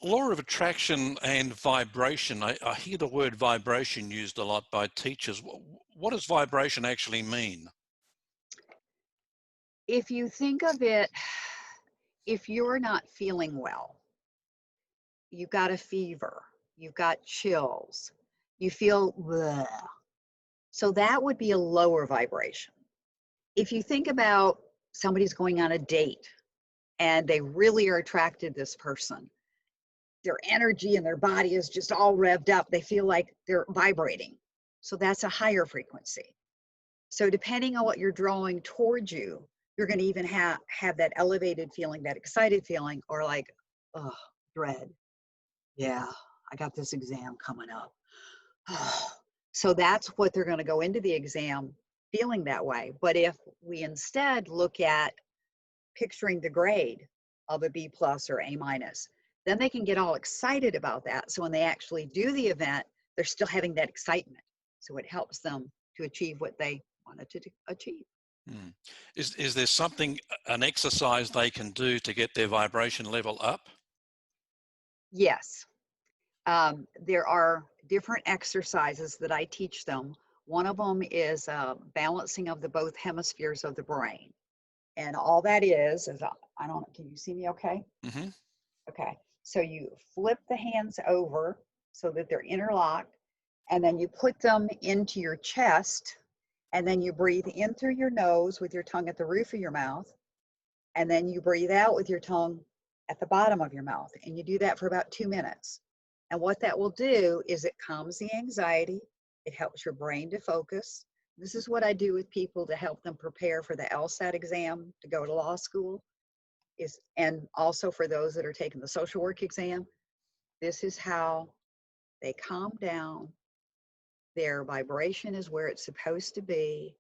law of attraction and vibration. I hear the word vibration used a lot by teachers. What does vibration actually mean? If you think of it, if you're not feeling well, you've got a fever, you've got chills, you feel bleh. So that would be a lower vibration. If you think about somebody's going on a date and they really are attracted to this person, their energy and their body is just all revved up. They feel like they're vibrating. So that's a higher frequency. So depending on what you're drawing towards you, you're going to even have that elevated feeling, that excited feeling, or like, oh, dread. Yeah, I got this exam coming up. So that's what they're going to go into the exam feeling that way. But if we instead look at picturing the grade of a B plus or A minus, then they can get all excited about that. So when they actually do the event, they're still having that excitement. So it helps them to achieve what they wanted to achieve. Hmm. Is there something, an exercise they can do to get their vibration level up? Yes, there are different exercises that I teach them. One of them is balancing of the both hemispheres of the brain. And all that is I don't, can you see me okay? Mm-hmm. Okay, so you flip the hands over so that they're interlocked, and then you put them into your chest, and then you breathe in through your nose with your tongue at the roof of your mouth, and then you breathe out with your tongue at the bottom of your mouth, and you do that for about 2 minutes. And what that will do is it calms the anxiety, it helps your brain to focus. This is what I do with people to help them prepare for the LSAT exam to go to law school, and also for those that are taking the social work exam. This is how they calm down, their vibration is where it's supposed to be,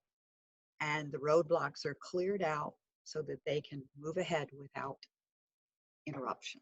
and the roadblocks are cleared out so that they can move ahead without interruption.